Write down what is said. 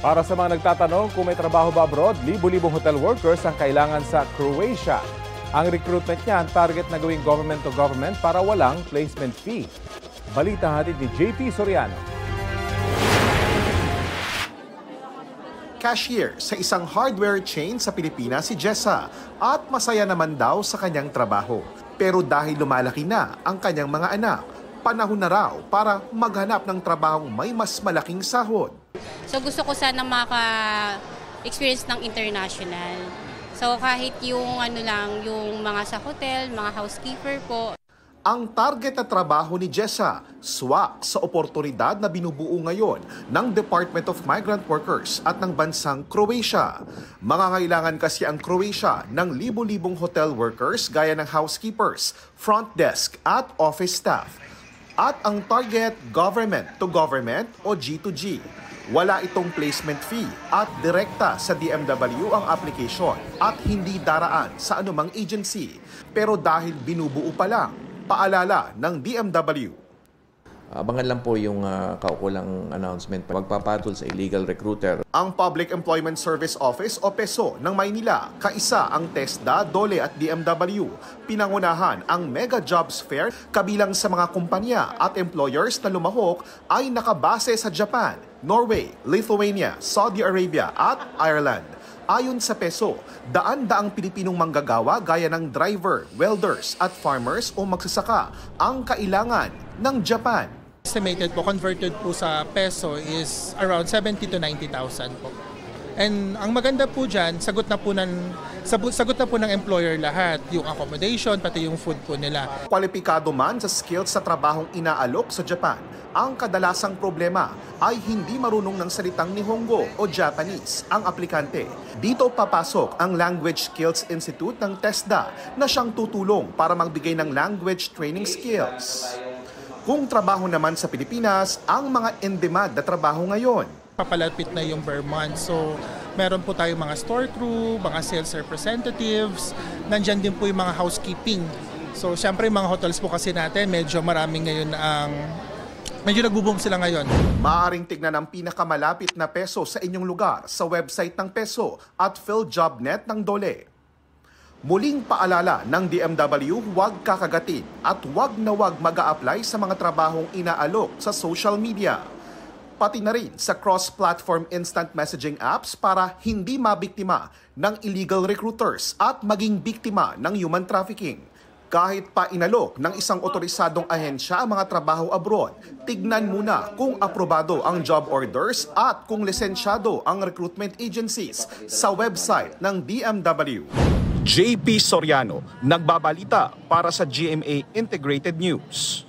Para sa mga nagtatanong kung may trabaho ba abroad, libo-libong hotel workers ang kailangan sa Croatia. Ang recruitment niya ang target na gawing government to government para walang placement fee. Balita hatid ni JP Soriano. Cashier sa isang hardware chain sa Pilipinas si Jessa at masaya naman daw sa kanyang trabaho. Pero dahil lumalaki na ang kanyang mga anak, panahon na raw para maghanap ng trabahong may mas malaking sahod. So gusto ko sana maka-experience ng international. So kahit yung yung mga sa hotel, mga housekeeper po. Ang target na trabaho ni Jessa, swak sa oportunidad na binubuo ngayon ng Department of Migrant Workers at ng bansang Croatia. Mangangailangan kasi ang Croatia ng libo-libong hotel workers gaya ng housekeepers, front desk at office staff. At ang target, government to government o G2G. Wala itong placement fee at direkta sa DMW ang application at hindi daraan sa anumang agency. Pero dahil binubuo pa lang, paalala ng DMW. Abangan lang po yung kaukulang announcement magpapatol sa illegal recruiter. Ang Public Employment Service Office o PESO ng Maynila, kaisa ang TESDA, DOLE at DMW. Pinangunahan ang Mega Jobs Fair kabilang sa mga kumpanya at employers na lumahok ay nakabase sa Japan, Norway, Lithuania, Saudi Arabia at Ireland. Ayon sa PESO, daan-daang Pilipinong manggagawa gaya ng driver, welders at farmers o magsasaka ang kailangan ng Japan. Estimated po, converted po sa peso is around 70 to 90,000 po. And ang maganda po dyan, sagot na po ng employer lahat, yung accommodation, pati yung food po nila. Kwalipikado man sa skills sa trabahong inaalok sa Japan, ang kadalasang problema ay hindi marunong ng salitang Nihongo o Japanese ang aplikante. Dito papasok ang Language Skills Institute ng TESDA na siyang tutulong para magbigay ng language training skills. Kung trabaho naman sa Pilipinas, ang mga in-demand na trabaho ngayon. Papalapit na yung per month. So, meron po tayong mga store crew, mga sales representatives, nandyan din po yung mga housekeeping. So, syempre yung mga hotels po kasi natin, medyo maraming ngayon medyo nagbo-boom sila ngayon. Maaaring tignan ang pinakamalapit na PESO sa inyong lugar sa website ng PESO at PhilJobNet ng DOLE. Muling paalala ng DMW, huwag kakagatin at huwag na huwag mag-a-apply sa mga trabahong inaalok sa social media. Pati na rin sa cross-platform instant messaging apps para hindi mabiktima ng illegal recruiters at maging biktima ng human trafficking. Kahit pa inalok ng isang otorisadong ahensya ang mga trabaho abroad, tignan muna kung aprobado ang job orders at kung lisensyado ang recruitment agencies sa website ng DMW. JP Soriano, nagbabalita para sa GMA Integrated News.